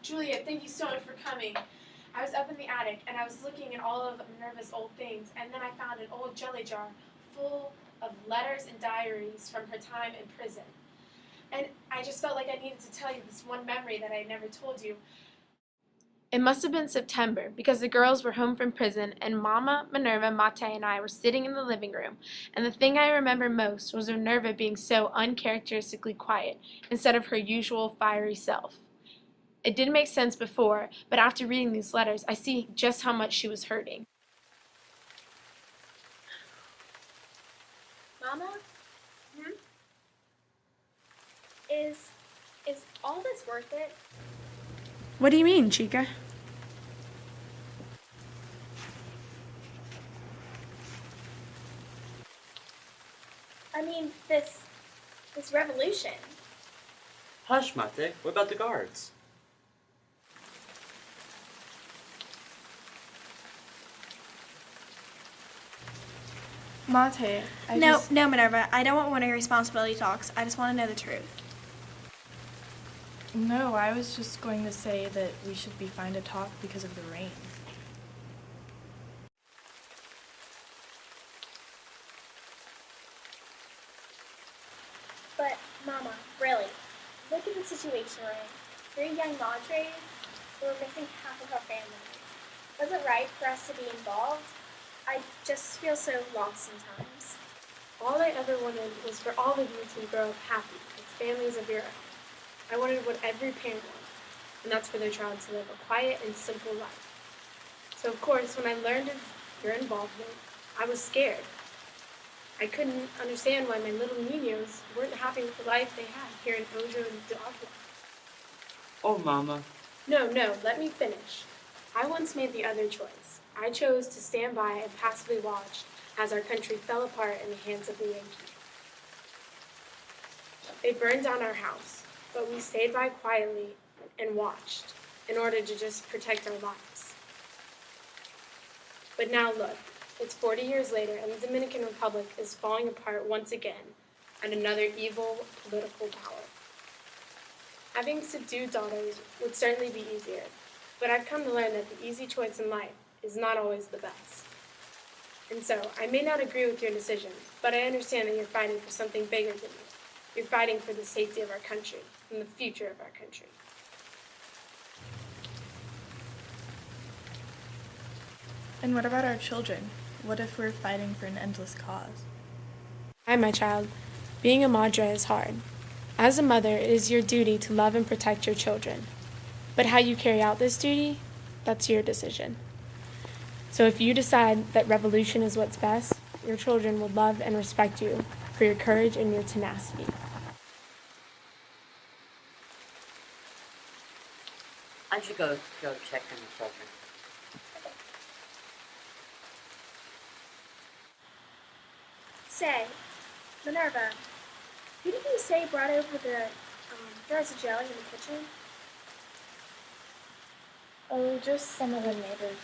Juliet, thank you so much for coming. I was up in the attic and I was looking at all of Minerva's old things, and then I found an old jelly jar full of letters and diaries from her time in prison. And I just felt like I needed to tell you this one memory that I had never told you. It must have been September because the girls were home from prison and Mama, Minerva, Mate, and I were sitting in the living room, and the thing I remember most was Minerva being so uncharacteristically quiet instead of her usual fiery self. It didn't make sense before, but after reading these letters, I see just how much she was hurting. Mama? Is all this worth it? What do you mean, Chica? I mean, this revolution. Hush, Mate. What about the guards? Mate, No, Minerva. I don't want one of your responsibility talks. I just want to know the truth. No, I was just going to say that we should be fine to talk because of the rain. But, Mama, really, look at the situation we're in. 3 young madres who are missing half of our families. Was it right for us to be involved? I just feel so lost sometimes. all I ever wanted was for all of you to grow up happy, with families of your own. I wanted what every parent wants, and that's for their child to live a quiet and simple life. So of course, when I learned of your involvement, I was scared. I couldn't understand why my little niños weren't happy with the life they had here in Ojo and Dogwood. Oh, Mama. No, let me finish. I once made the other choice. I chose to stand by and passively watch as our country fell apart in the hands of the Yankees. They burned down our house, but we stayed by quietly and watched in order to just protect our lives. But now look, it's 40 years later and the Dominican Republic is falling apart once again at another evil political power. Having subdued daughters would certainly be easier, but I've come to learn that the easy choice in life is not always the best. And so, I may not agree with your decision, but I understand that you're fighting for something bigger than you. You're fighting for the safety of our country and the future of our country. And what about our children? What if we're fighting for an endless cause? Hi, my child. Being a madre is hard. As a mother, it is your duty to love and protect your children. But how you carry out this duty, that's your decision. So if you decide that revolution is what's best, your children will love and respect you for your courage and your tenacity. I should go check on the children. Say, Minerva, who did you say brought over the jars of jelly in the kitchen? Oh, just some of the neighbors.